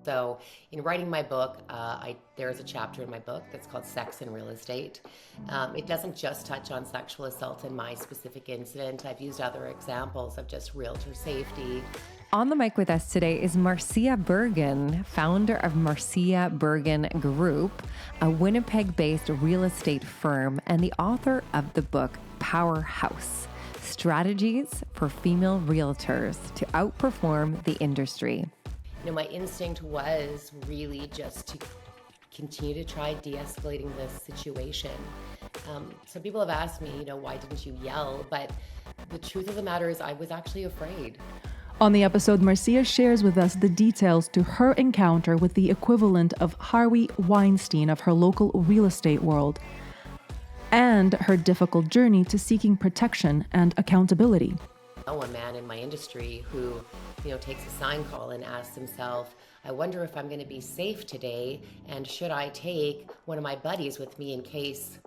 So in writing my book, there is a chapter in my book that's called Sex in Real Estate. It doesn't just touch on sexual assault in my specific incident. I've used other examples of just realtor safety. On the mic with us today is Marcia Bergen, founder of Marcia Bergen Group, a Winnipeg-based real estate firm, and the author of the book Powerhouse: Strategies for Female Realtors to Outperform the Industry. My instinct was really just to continue to try de-escalating this situation. Some people have asked me, why didn't you yell? But the truth of the matter is I was actually afraid. On the episode, Marcia shares with us the details to her encounter with the equivalent of Harvey Weinstein of her local real estate world, and her difficult journey to seeking protection and accountability. A man in my industry who, takes a sign call and asks himself, I wonder if I'm going to be safe today, and should I take one of my buddies with me in case,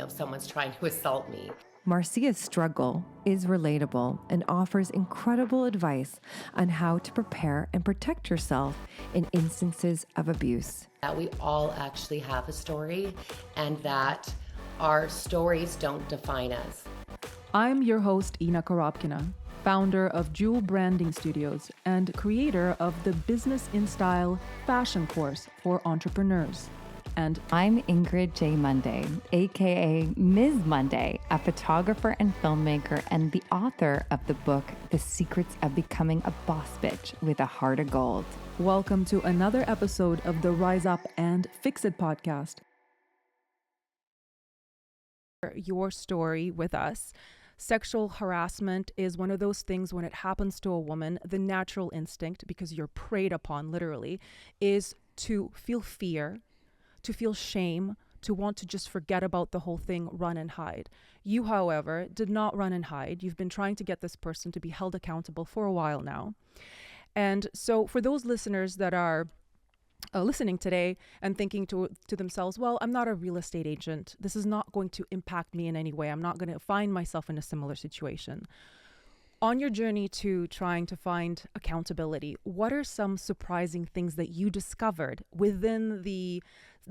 someone's trying to assault me. Marcia's struggle is relatable and offers incredible advice on how to prepare and protect yourself in instances of abuse. That we all actually have a story, and that our stories don't define us. I'm your host, Ina Korobkina, founder of Jewel Branding Studios and creator of the Business in Style fashion course for entrepreneurs. And I'm Ingrid J. Monday, aka Ms. Monday, a photographer and filmmaker and the author of the book, The Secrets of Becoming a Boss Bitch with a Heart of Gold. Welcome to another episode of the Rise Up and Fix It podcast. Your story with us. Sexual harassment is one of those things when it happens to a woman, the natural instinct, because you're preyed upon literally, is to feel fear, to feel shame, to want to just forget about the whole thing, run and hide. You, however, did not run and hide. You've been trying to get this person to be held accountable for a while now. And so for those listeners that are listening today and thinking to themselves, well, I'm not a real estate agent. This is not going to impact me in any way. I'm not going to find myself in a similar situation. On your journey to trying to find accountability, what are some surprising things that you discovered within the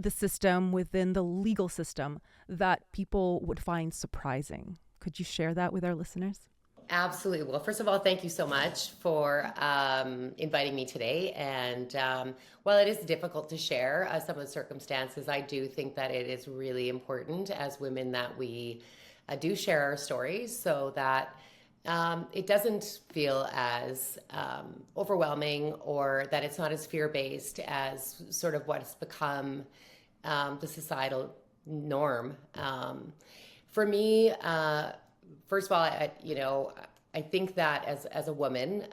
system, within the legal system, that people would find surprising? Could you share that with our listeners? Absolutely. Well, first of all, thank you so much for inviting me today. And while it is difficult to share some of the circumstances, I do think that it is really important as women that we do share our stories so that it doesn't feel as overwhelming, or that it's not as fear-based as sort of what's become the societal norm. For me, first of all, I think that as a woman,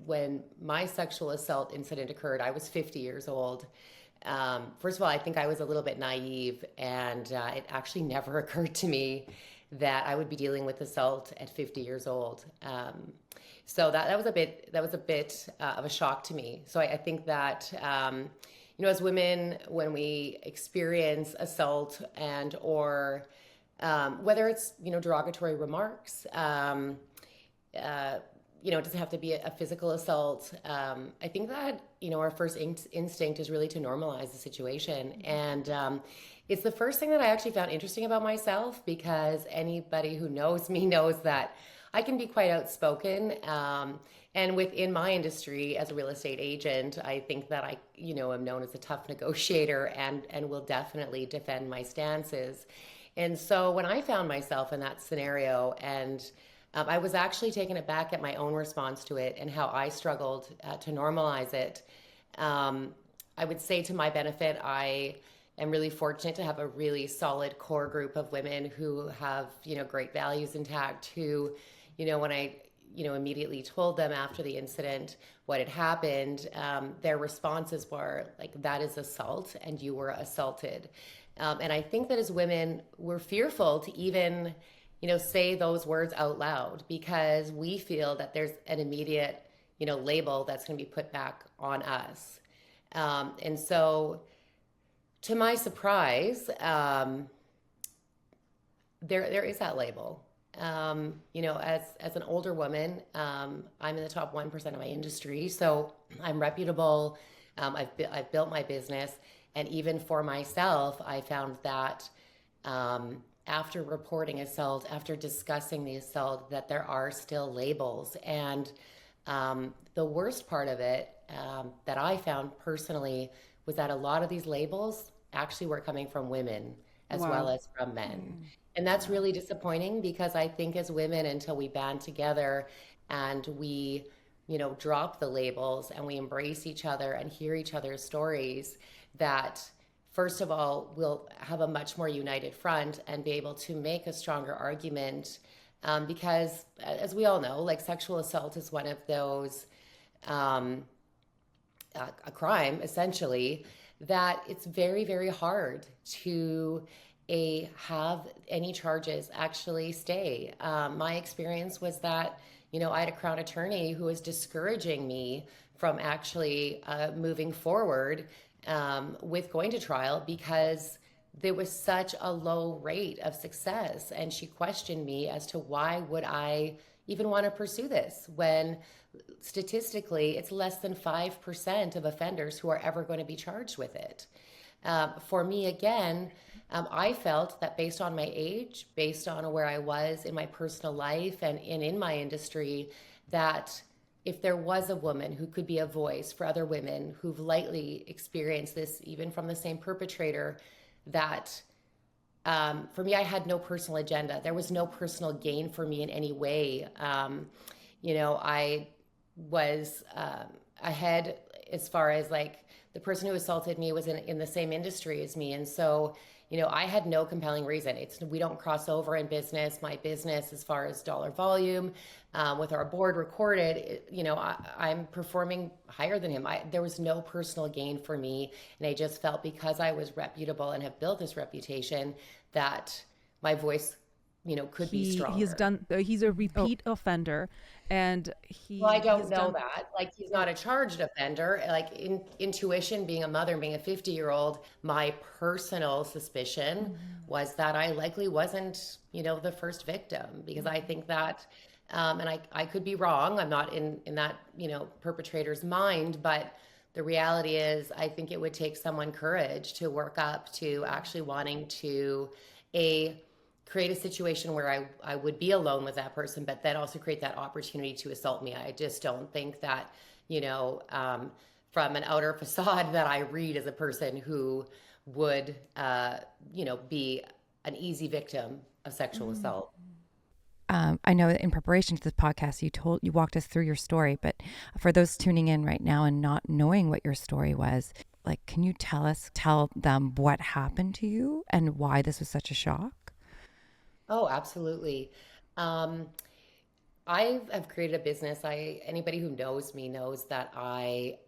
when my sexual assault incident occurred, I was 50 years old. First of all, I think I was a little bit naive, and it actually never occurred to me that I would be dealing with assault at 50 years old. So that was a bit of a shock to me. So I think that as women, when we experience assault and or whether it's, derogatory remarks, it doesn't have to be a physical assault. I think that, our first instinct is really to normalize the situation. And it's the first thing that I actually found interesting about myself, because anybody who knows me knows that I can be quite outspoken. And within my industry as a real estate agent, I think that I, am known as a tough negotiator and will definitely defend my stances. And so when I found myself in that scenario, and I was actually taken aback at my own response to it and how I struggled to normalize it. I would say, to my benefit, I am really fortunate to have a really solid core group of women who have, great values intact, who, when I, immediately told them after the incident what had happened, their responses were like, that is assault and you were assaulted. And I think that as women, we're fearful to even, say those words out loud, because we feel that there's an immediate, label that's going to be put back on us. And so, to my surprise, there is that label. As an older woman, I'm in the top 1% of my industry, so I'm reputable. I've built my business, and even for myself, I found that after reporting assault, after discussing the assault, that there are still labels. And the worst part of it that I found personally was that a lot of these labels actually were coming from women as well Wow. as from men. And that's Wow. really disappointing because I think as women, until we band together and we, drop the labels and we embrace each other and hear each other's stories, that first of all, we'll have a much more united front and be able to make a stronger argument. Because as we all know, like sexual assault is one of those, um, a crime essentially, that it's very, very hard to have any charges actually stay. My experience was that, I had a Crown attorney who was discouraging me from actually moving forward with going to trial because there was such a low rate of success. And she questioned me as to why would I even want to pursue this when statistically it's less than 5% of offenders who are ever going to be charged with it. For me, again, I felt that based on my age, based on where I was in my personal life and in my industry, that if there was a woman who could be a voice for other women who've lightly experienced this, even from the same perpetrator, that for me, I had no personal agenda. There was no personal gain for me in any way. I was ahead as far as like the person who assaulted me was in the same industry as me. And so, I had no compelling reason. We don't cross over in business. My business, as far as dollar volume, with our board recorded, I'm performing higher than him. There was no personal gain for me. And I just felt because I was reputable and have built this reputation that my voice, could be stronger. He's a Oh, repeat offender, and Well, I he don't has know done. that. Like, he's not Oh. a charged offender. Like, intuition, being a mother, being a 50-year-old, my personal suspicion Mhm. was that I likely wasn't, the first victim because I Mhm. think that, and I could be wrong. I'm not in that, perpetrator's mind, but the reality is, I think it would take someone courage to work up to actually wanting to, a create a situation where I would be alone with that person, but then also create that opportunity to assault me. I just don't think that, you know, um, from an outer facade that I read as a person who would, be an easy victim of sexual Mhm. assault. I know that in preparation to this podcast, you walked us through your story, but for those tuning in right now and not knowing what your story was, like, can you tell them what happened to you and why this was such a shock? Oh, absolutely. Um, I have created a business. Anybody who knows me knows that I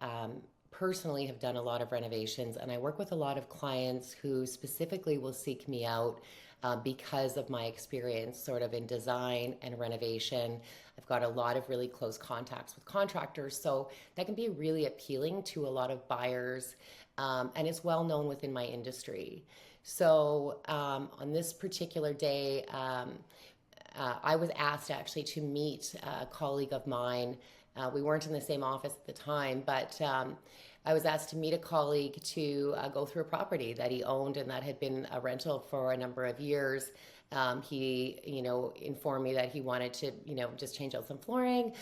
personally have done a lot of renovations, and I work with a lot of clients who specifically will seek me out because of my experience, sort of in design and renovation. I've got a lot of really close contacts with contractors, so that can be really appealing to a lot of buyers, and it's well known within my industry. So on this particular day. I was asked actually to meet a colleague of mine. We weren't in the same office at the time, but I was asked to meet a colleague to go through a property that he owned and that had been a rental for a number of years. He, informed me that he wanted to, just change out some flooring,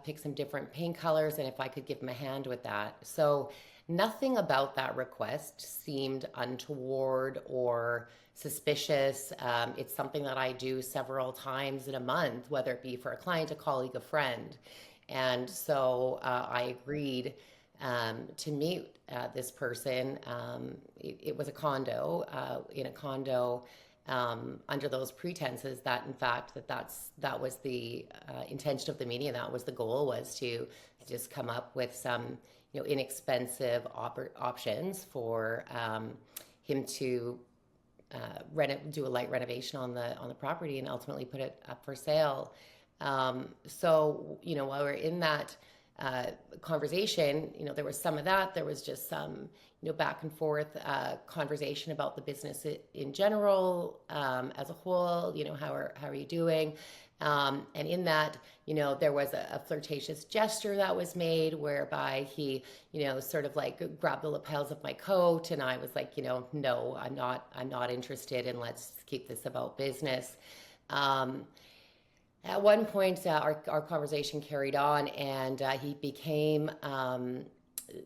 pick some different paint colors, and if I could give him a hand with that. So nothing about that request seemed untoward or suspicious. It's something that I do several times in a month, whether it be for a client, a colleague, a friend. And so I agreed to meet this person. It was a condo, in a condo, under those pretenses that in fact that was the intention of the meeting, and that was the goal, was to just come up with some inexpensive options for him to do a light renovation on the property and ultimately put it up for sale. So while we're in that uh, conversation, there was some of that. There was just some back and forth conversation about the business in general, as a whole. How are you doing? And in that, there was a flirtatious gesture that was made whereby he, sort of like grabbed the lapels of my coat, and I was like, no, I'm not interested, and let's keep this about business. At one point, our conversation carried on, and he became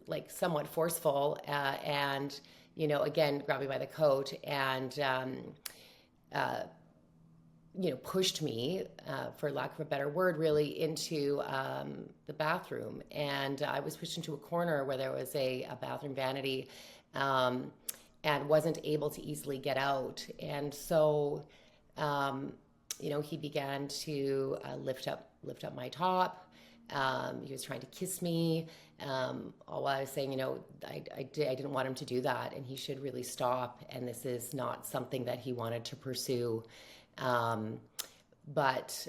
like somewhat forceful, and again, grabbed me by the coat and pushed me, for lack of a better word, really into the bathroom. And I was pushed into a corner where there was a bathroom vanity, and wasn't able to easily get out. And so, he began to lift up my top. He was trying to kiss me. All I was saying, I didn't want him to do that, and he should really stop. And this is not something that he wanted to pursue. But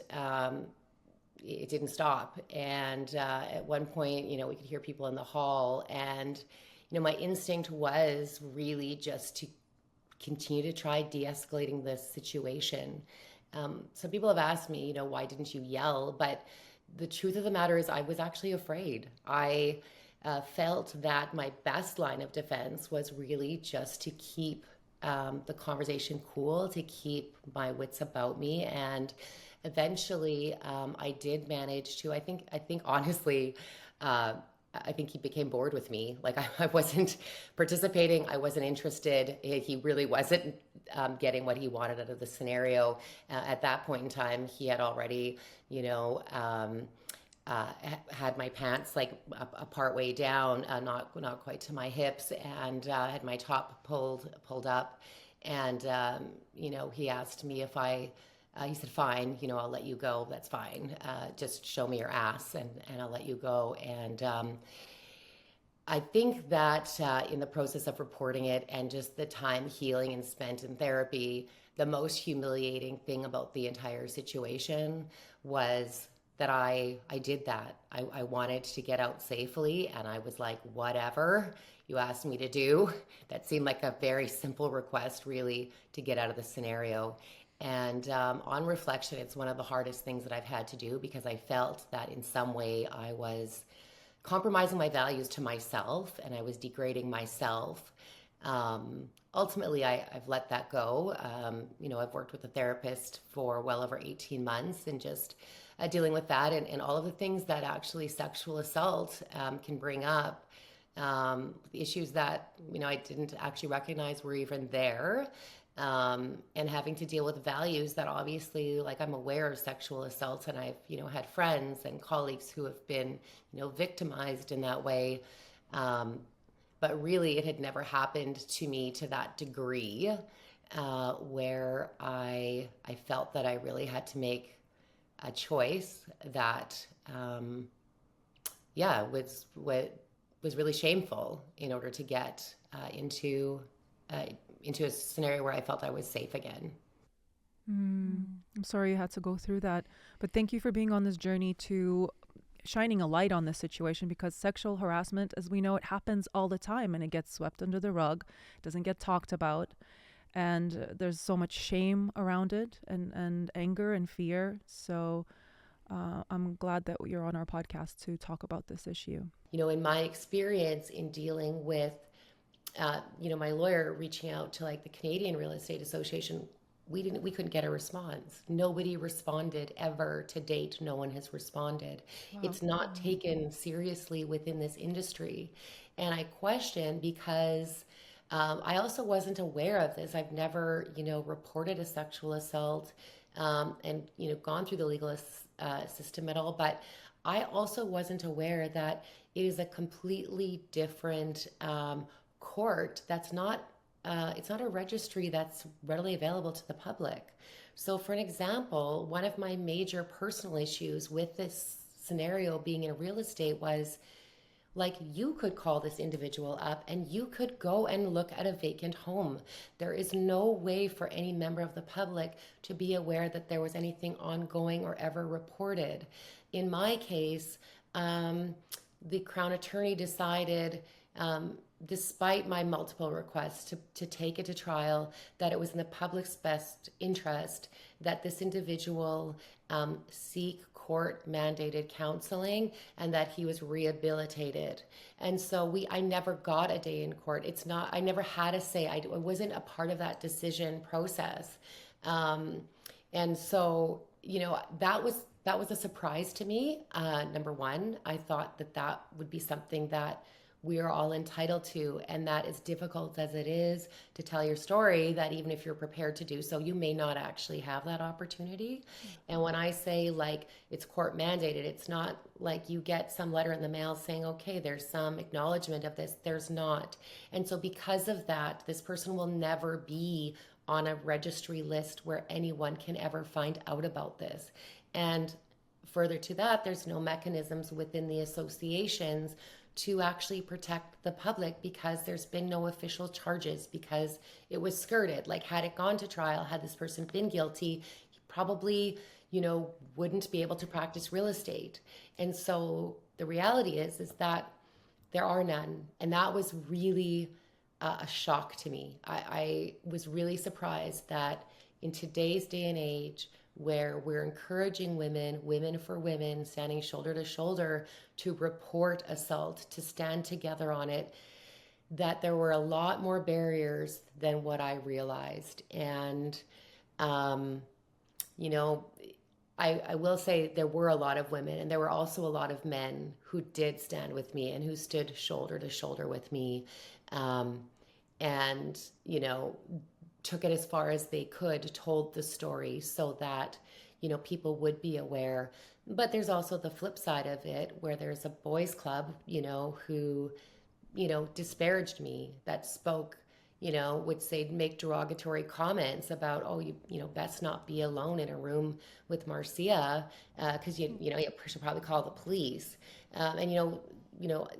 it didn't stop. And at one point, we could hear people in the hall, and my instinct was really just to continue to try de-escalating this situation. Some people have asked me, why didn't you yell? But the truth of the matter is I was actually afraid. I felt that my best line of defense was really just to keep the conversation cool, to keep my wits about me. And eventually I did manage to, I think honestly, I think he became bored with me. Like I wasn't participating. I wasn't interested. He really wasn't getting what he wanted out of the scenario. At that point in time, he had already, had my pants like a part way down, not quite to my hips, and had my top pulled up. And he asked me if he said, fine, I'll let you go. That's fine. Just show me your ass, and I'll let you go. And I think that in the process of reporting it and just the time healing and spent in therapy, the most humiliating thing about the entire situation was that I did that. I wanted to get out safely, and I was like, whatever you asked me to do. That seemed like a very simple request, really, to get out of the scenario. And on reflection, it's one of the hardest things that I've had to do, because I felt that in some way I was compromising my values to myself, and I was degrading myself. Ultimately, I've let that go. I've worked with a therapist for well over 18 months, and just dealing with that and all of the things that actually sexual assault can bring up. Issues that, I didn't actually recognize were even there. And having to deal with values that obviously, like, I'm aware of sexual assault, and I've, had friends and colleagues who have been, victimized in that way. But really it had never happened to me to that degree, where I felt that I really had to make a choice that, was really shameful in order to get into a scenario where I felt I was safe again. I'm sorry you had to go through that, but thank you for being on this journey to shining a light on this situation, because sexual harassment, as we know, it happens all the time, and it gets swept under the rug, doesn't get talked about, and there's so much shame around it, and anger and fear. So I'm glad that you're on our podcast to talk about this issue. In my experience in dealing with my lawyer reaching out to like the Canadian Real Estate Association, we couldn't get a response. Nobody responded ever to date. No one has responded. Wow. It's not taken seriously within this industry. And I question, because I also wasn't aware of this. I've never, reported a sexual assault and, gone through the legal system at all. But I also wasn't aware that it is a completely different court that's not it's not a registry that's readily available to the public. So for an example, one of my major personal issues with this scenario being in real estate was, like, you could call this individual up and you could go and look at a vacant home. There is no way for any member of the public to be aware that there was anything ongoing or ever reported. In my case, the Crown Attorney decided despite my multiple requests to take it to trial, that it was in the public's best interest that this individual seek court mandated counseling and that he was rehabilitated. And so I never got a day in court. I never had a say. I wasn't a part of that decision process. And so, that was a surprise to me. Number one, I thought that would be something that we are all entitled to, and that as difficult as it is to tell your story, that even if you're prepared to do so, you may not actually have that opportunity. And when I say like it's court mandated, it's not like you get some letter in the mail saying, okay, there's some acknowledgement of this. There's not. And so because of that, this person will never be on a registry list where anyone can ever find out about this. And further to that, there's no mechanisms within the associations to actually protect the public because there's been no official charges, because it was skirted. Like, had it gone to trial, had this person been guilty, he probably, wouldn't be able to practice real estate. And so the reality is that there are none. And that was really a shock to me. I was really surprised that in today's day and age, where we're encouraging women for women, standing shoulder to shoulder to report assault, to stand together on it, that there were a lot more barriers than what I realized. And, I will say there were a lot of women, and there were also a lot of men who did stand with me and who stood shoulder to shoulder with me. And, took it as far as they could, told the story so that, people would be aware. But there's also the flip side of it, where there's a boys club, who, disparaged me, that spoke, would say, make derogatory comments about, oh, you best not be alone in a room with Marcia, because, you should probably call the police. And,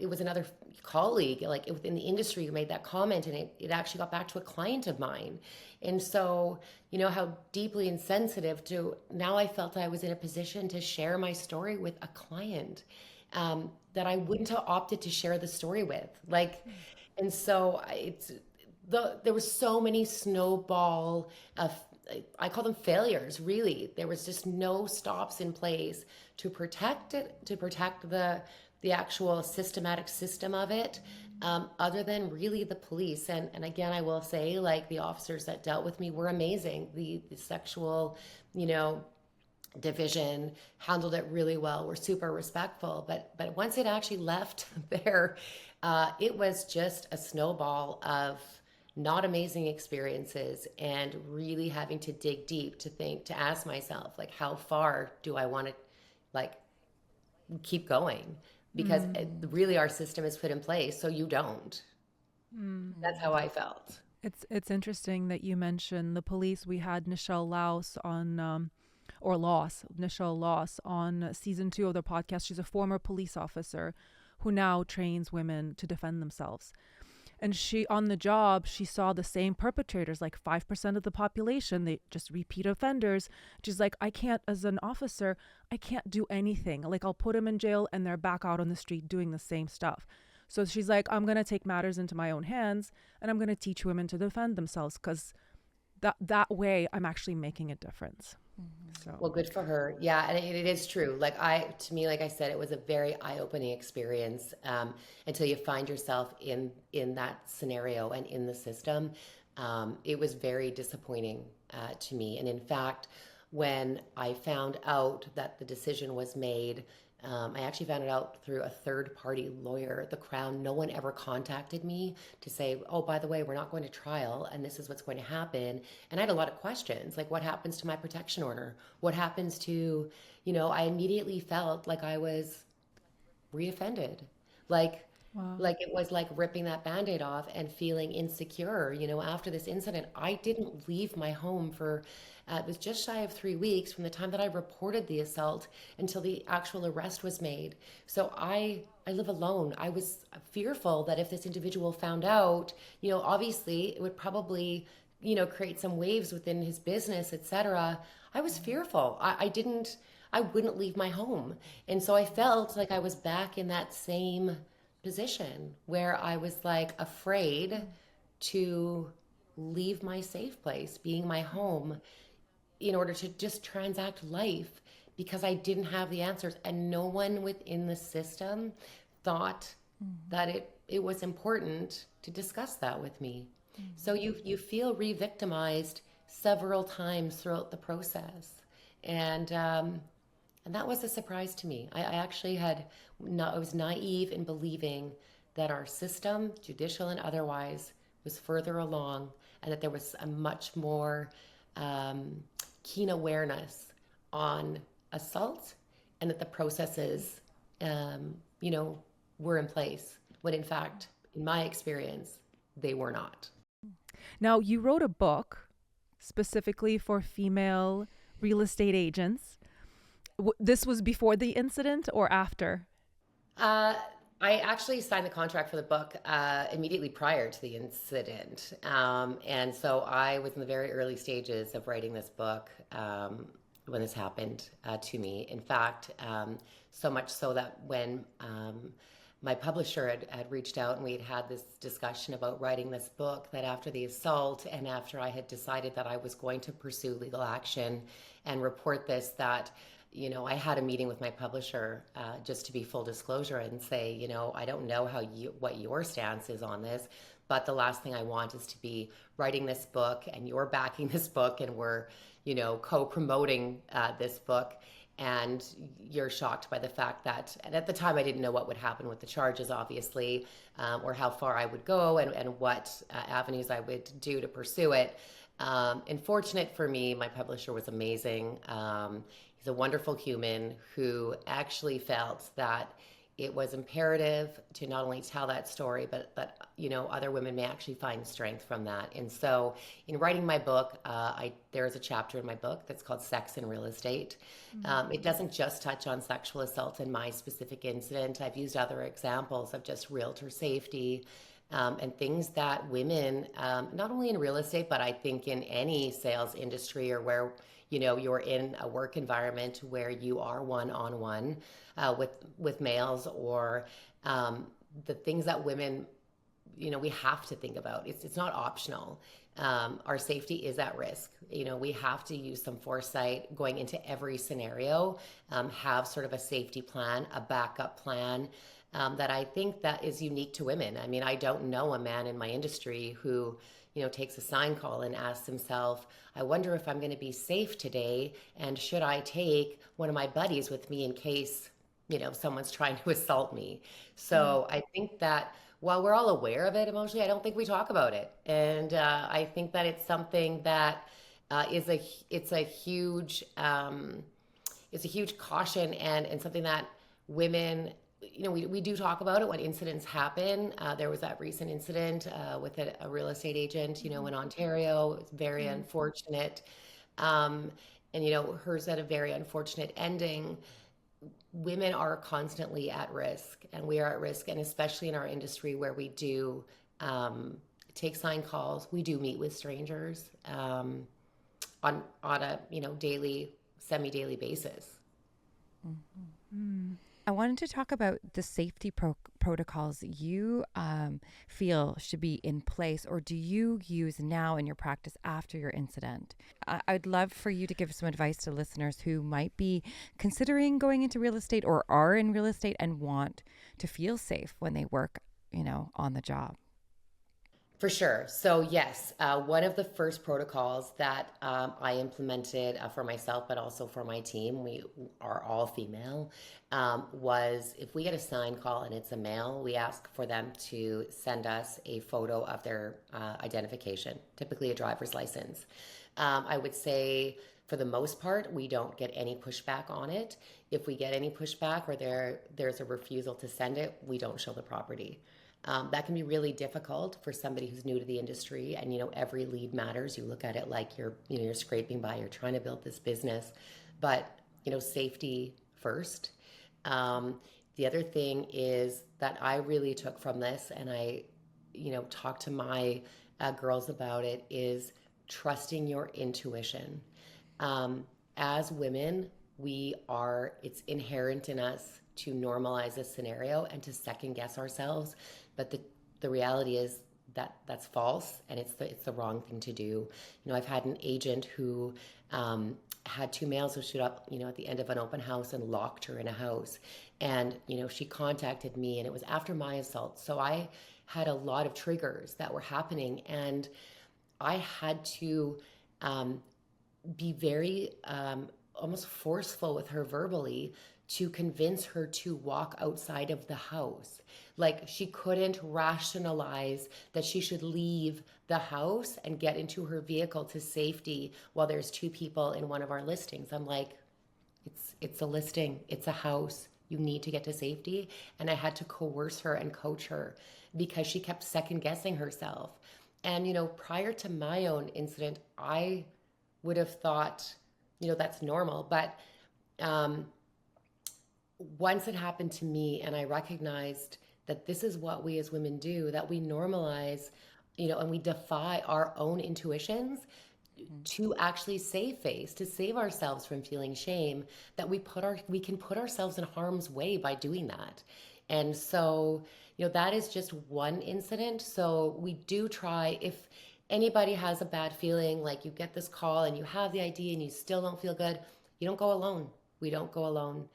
it was another colleague, like within the industry, who made that comment, and it actually got back to a client of mine. And so, how deeply insensitive to, now I felt I was in a position to share my story with a client that I wouldn't have opted to share the story with. And so there was so many snowball of, I call them failures, really. There was just no stops in place to protect it, to protect the actual systematic system of it, other than really the police. And again, I will say, like, the officers that dealt with me were amazing. The sexual, division handled it really well. We're super respectful. But once it actually left there, it was just a snowball of not amazing experiences, and really having to dig deep to ask myself, like, how far do I want to, like, keep going? Because really our system is put in place so you don't. That's how I felt. It's interesting that you mentioned the police. We had Nichelle Laus on, Nichelle Laus on season 2 of the podcast. She's a former police officer who now trains women to defend themselves. And she, on the job, she saw the same perpetrators, like 5% of the population, they just repeat offenders. She's like, I can't, as an officer, I can't do anything. Like, I'll put them in jail and they're back out on the street doing the same stuff. So she's like, I'm going to take matters into my own hands, and I'm going to teach women to defend themselves, because that way I'm actually making a difference. So. Well, good for her. Yeah, and it is true. To me, like I said, it was a very eye-opening experience, until you find yourself in that scenario and in the system. It was very disappointing to me. And in fact, when I found out that the decision was made, I actually found it out through a third-party lawyer, the Crown. No one ever contacted me to say, oh, by the way, we're not going to trial, and this is what's going to happen. And I had a lot of questions, like, what happens to my protection order? What happens to, I immediately felt like I was reoffended. Wow. Like it was like ripping that Band-Aid off and feeling insecure. After this incident, I didn't leave my home for, it was just shy of 3 weeks from the time that I reported the assault until the actual arrest was made. So I live alone. I was fearful that if this individual found out, obviously it would probably, create some waves within his business, etc. I was fearful. I wouldn't leave my home. And so I felt like I was back in that same position where I was like afraid to leave my safe place, being my home, in order to just transact life because I didn't have the answers. And no one within the system thought that it was important to discuss that with me. So you feel re-victimized several times throughout the process. And that was a surprise to me. I actually I was naive in believing that our system, judicial and otherwise, was further along and that there was a much more um, keen awareness on assault and that the processes, um, you know, were in place when in fact, in my experience, they were not. Now, you wrote a book specifically for female real estate agents. This was before the incident or after? Uh, I actually signed the contract for the book immediately prior to the incident. And so I was in the very early stages of writing this book when this happened to me. In fact, so much so that when my publisher had reached out and we had this discussion about writing this book, that after the assault and after I had decided that I was going to pursue legal action and report this, that I had a meeting with my publisher, just to be full disclosure and say, I don't know what your stance is on this, but the last thing I want is to be writing this book and you're backing this book and we're, co-promoting this book. And you're shocked by the fact that, and at the time I didn't know what would happen with the charges, obviously, or how far I would go and what avenues I would do to pursue it. And fortunate for me, my publisher was amazing. He's a wonderful human who actually felt that it was imperative to not only tell that story, but that other women may actually find strength from that. And so, in writing my book, there is a chapter in my book that's called "Sex in Real Estate." It doesn't just touch on sexual assault in my specific incident. I've used other examples of just realtor safety. And things that women, not only in real estate, but I think in any sales industry or where you're in a work environment where you are one-on-one with males, or the things that women, we have to think about. It's not optional. Our safety is at risk. We have to use some foresight going into every scenario, have sort of a safety plan, a backup plan. That I think that is unique to women. I mean, I don't know a man in my industry who, takes a sign call and asks himself, I wonder if I'm going to be safe today, and should I take one of my buddies with me in case, someone's trying to assault me. So I think that while we're all aware of it emotionally, I don't think we talk about it. And I think that it's something that it's a huge caution and something that women, we do talk about it when incidents happen. There was that recent incident with a real estate agent, in Ontario. It's very unfortunate. And, hers had a very unfortunate ending. Women are constantly at risk, and we are at risk, and especially in our industry where we do take sign calls, we do meet with strangers on a, daily, semi-daily basis. I wanted to talk about the safety protocols you feel should be in place, or do you use now in your practice after your incident? I'd love for you to give some advice to listeners who might be considering going into real estate or are in real estate and want to feel safe when they work, on the job. For sure. So yes, one of the first protocols that I implemented for myself, but also for my team, we are all female, was if we get a sign call and it's a male, we ask for them to send us a photo of their identification, typically a driver's license. I would say for the most part, we don't get any pushback on it. If we get any pushback or there's a refusal to send it, we don't show the property. That can be really difficult for somebody who's new to the industry, and every lead matters. You look at it like you're scraping by, you're trying to build this business, but safety first. The other thing is that I really took from this, and I talked to my girls about it, is trusting your intuition. As women, it's inherent in us to normalize this scenario and to second guess ourselves. But the reality is that that's false, and it's the wrong thing to do. You know, I've had an agent who had two males who showed up, you know, at the end of an open house and locked her in a house. And, you know, she contacted me, and it was after my assault. So I had a lot of triggers that were happening, and I had to be very almost forceful with her verbally to convince her to walk outside of the house. Like, she couldn't rationalize that she should leave the house and get into her vehicle to safety while there's two people in one of our listings. I'm like, it's a listing, it's a house. You need to get to safety. And I had to coerce her and coach her because she kept second guessing herself. And, you know, prior to my own incident, I would have thought, you know, that's normal. But once it happened to me and I recognized that this is what we as women do, that we normalize, you know, and we defy our own intuitions to actually save face, to save ourselves from feeling shame, that we can put ourselves in harm's way by doing that. And so, you know, that is just one incident. So we do try, if anybody has a bad feeling, like you get this call and you have the idea and you still don't feel good, you don't go alone. We don't go alone.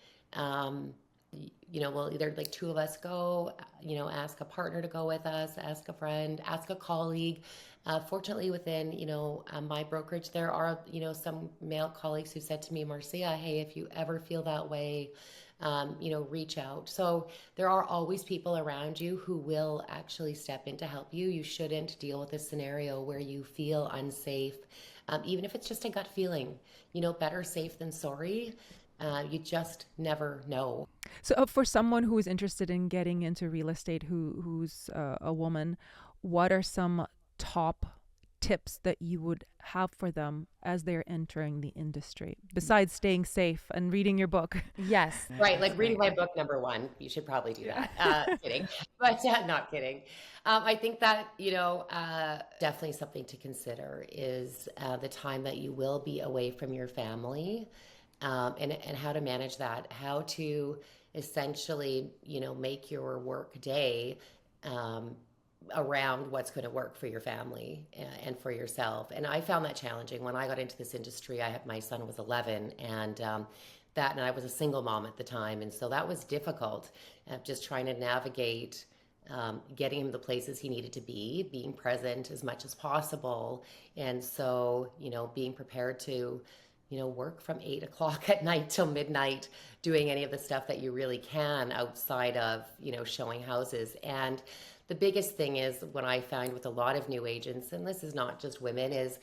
You know, we'll either, like, two of us go, you know, ask a partner to go with us, ask a friend, ask a colleague. Fortunately, within, you know, my brokerage, there are, you know, some male colleagues who said to me, Marcia, hey, if you ever feel that way, you know, reach out. So there are always people around you who will actually step in to help you. You shouldn't deal with a scenario where you feel unsafe, even if it's just a gut feeling. You know, better safe than sorry. You just never know. So for someone who is interested in getting into real estate, who's a woman, what are some top tips that you would have for them as they're entering the industry, besides staying safe and reading your book? Yes. Right, like reading my book, number one. You should probably do that. Kidding, but not kidding. I think that, you know, definitely something to consider is the time that you will be away from your family, and how to manage that, how to essentially, you know, make your work day around what's going to work for your family and for yourself. And I found that challenging when I got into this industry. My son was 11, and and I was a single mom at the time, and so that was difficult. Just trying to navigate getting him the places he needed to be, being present as much as possible, and so, you know, being prepared to, you know, work from 8 o'clock at night till midnight, doing any of the stuff that you really can outside of, you know, showing houses. And the biggest thing is, what I find with a lot of new agents, and this is not just women, is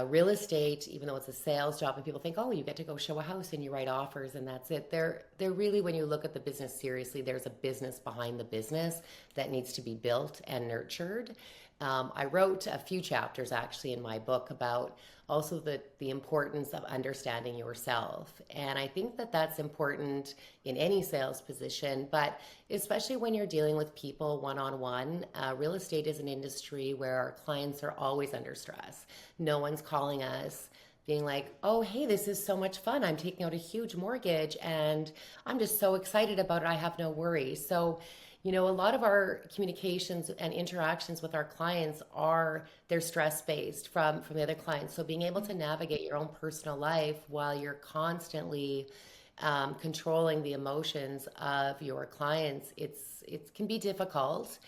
real estate, even though it's a sales job and people think, oh, you get to go show a house and you write offers and that's it. They're really, when you look at the business seriously, there's a business behind the business that needs to be built and nurtured. I wrote a few chapters actually in my book about also the importance of understanding yourself. And I think that that's important in any sales position, but especially when you're dealing with people one-on-one. Real estate is an industry where our clients are always under stress. No one's calling us being like, oh, hey, this is so much fun. I'm taking out a huge mortgage and I'm just so excited about it. I have no worries. So, you know, a lot of our communications and interactions with our clients they're stress-based from the other clients. So being able to navigate your own personal life while you're constantly controlling the emotions of your clients, it can be difficult,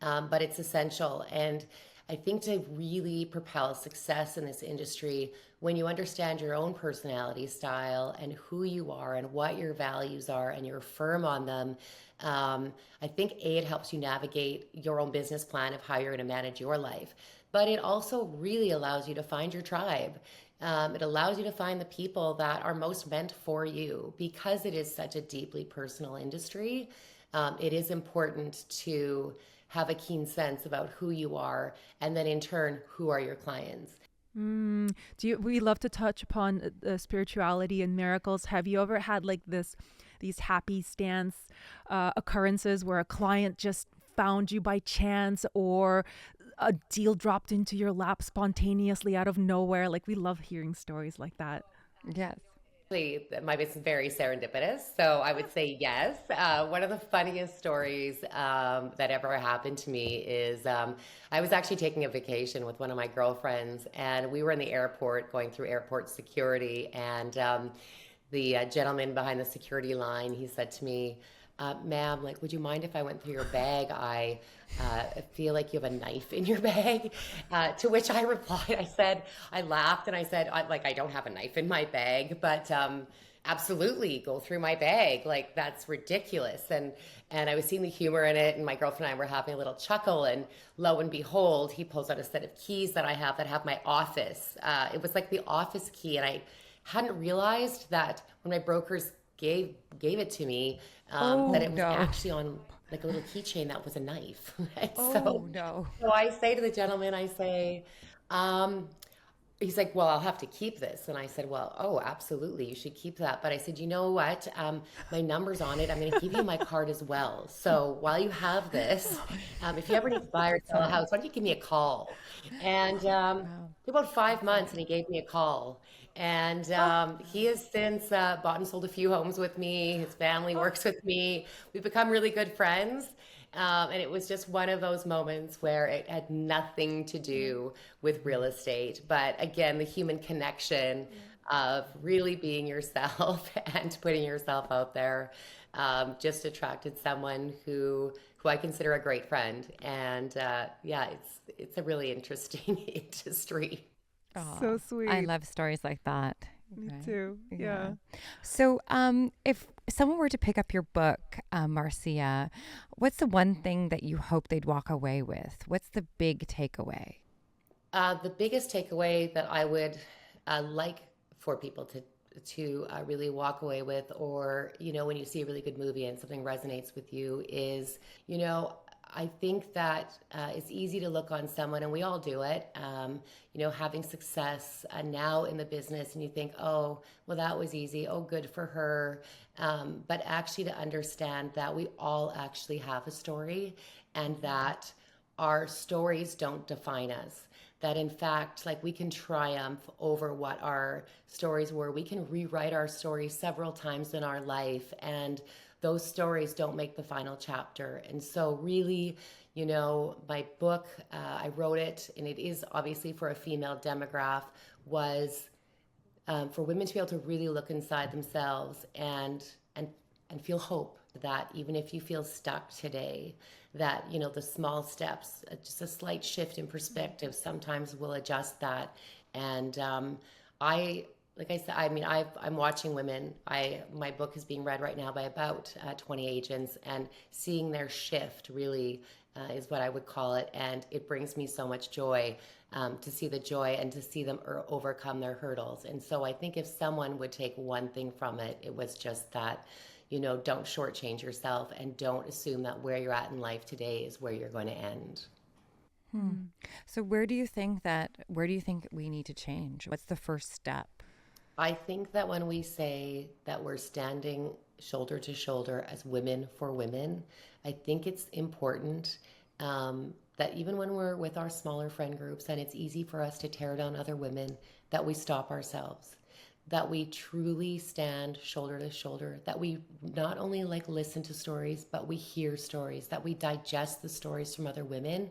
but it's essential. And I think to really propel success in this industry, when you understand your own personality style and who you are and what your values are and you're firm on them, I think it helps you navigate your own business plan of how you're going to manage your life. But it also really allows you to find your tribe. It allows you to find the people that are most meant for you, because it is such a deeply personal industry. It is important to have a keen sense about who you are, and then in turn, who are your clients. We love to touch upon spirituality and miracles. Have you ever had like these happy stance occurrences where a client just found you by chance, or a deal dropped into your lap spontaneously out of nowhere? Like, we love hearing stories like that. Yes. my business is very serendipitous, so I would say yes. One of the funniest stories that ever happened to me is I was actually taking a vacation with one of my girlfriends, and we were in the airport going through airport security, and the gentleman behind the security line, he said to me, ma'am, like, would you mind if I went through your bag? I feel like you have a knife in your bag. To which I replied, I laughed and I said, I don't have a knife in my bag, but absolutely go through my bag. Like, that's ridiculous. And I was seeing the humor in it, and my girlfriend and I were having a little chuckle, and lo and behold, he pulls out a set of keys that I have that have my office. It was like the office key, and I hadn't realized that when my brokers gave it to me, that it was no. actually on like a little keychain that was a knife. And Oh, no. so I say to the gentleman, I say, um, he's like, well, I'll have to keep this. And I said, well, oh, absolutely, you should keep that. But I said, you know what? My number's on it. I'm going to give you my card as well. So while you have this, if you ever need to buy or sell a house, why don't you give me a call? And took about 5 months, and he gave me a call. And he has since bought and sold a few homes with me. His family works with me. We've become really good friends. And it was just one of those moments where it had nothing to do with real estate. But again, the human connection of really being yourself and putting yourself out there just attracted someone who I consider a great friend. And yeah, it's a really interesting industry. Oh, So sweet. I love stories like that. Me Right. too. Yeah. So, if someone were to pick up your book, Marcia, what's the one thing that you hope they'd walk away with? What's the big takeaway? The biggest takeaway that I would like for people to really walk away with, or when you see a really good movie and something resonates with you, is I think that it's easy to look on someone, and we all do it, having success now in the business, and you think, oh, well, that was easy. Oh, good for her. But actually to understand that we all actually have a story, and that our stories don't define us. That in fact, like, we can triumph over what our stories were. We can rewrite our stories several times in our life, and those stories don't make the final chapter. And so really, my book, I wrote it, and it is obviously for a female demographic, was for women to be able to really look inside themselves and feel hope, that even if you feel stuck today, that the small steps, just a slight shift in perspective, sometimes will adjust that. And like I said, I mean, I'm watching women. My book is being read right now by about 20 agents, and seeing their shift really is what I would call it. And it brings me so much joy to see the joy and to see them overcome their hurdles. And so I think if someone would take one thing from it, it was just that, don't shortchange yourself, and don't assume that where you're at in life today is where you're going to end. So where do you think we need to change? What's the first step? I think that when we say that we're standing shoulder to shoulder as women for women, I think it's important that even when we're with our smaller friend groups and it's easy for us to tear down other women, that we stop ourselves, that we truly stand shoulder to shoulder, that we not only listen to stories, but we hear stories, that we digest the stories from other women,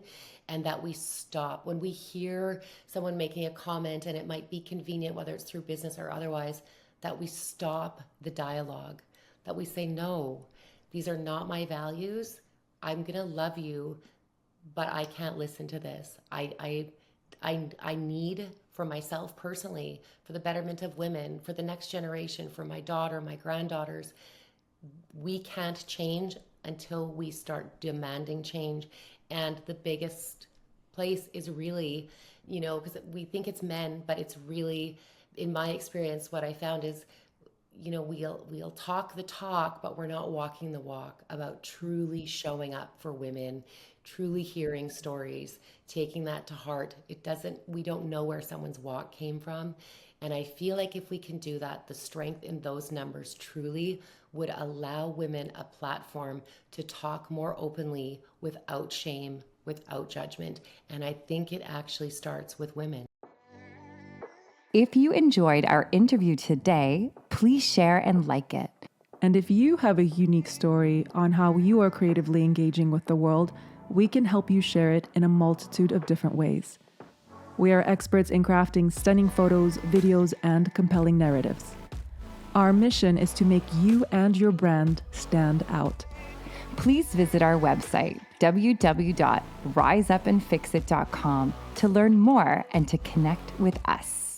and that we stop when we hear someone making a comment, and it might be convenient, whether it's through business or otherwise, that we stop the dialogue, that we say, no, these are not my values. I'm going to love you, but I can't listen to this. I need, for myself personally, for the betterment of women, for the next generation, for my daughter, my granddaughters, we can't change until we start demanding change. And the biggest place is really, because we think it's men, but it's really, in my experience, what I found is, we'll talk the talk, but we're not walking the walk about truly showing up for women, truly hearing stories, taking that to heart. We don't know where someone's walk came from. And I feel like if we can do that, the strength in those numbers truly would allow women a platform to talk more openly, without shame, without judgment. And I think it actually starts with women. If you enjoyed our interview today, please share and like it. And if you have a unique story on how you are creatively engaging with the world, we can help you share it in a multitude of different ways. We are experts in crafting stunning photos, videos, and compelling narratives. Our mission is to make you and your brand stand out. Please visit our website, www.riseupandfixit.com, to learn more and to connect with us.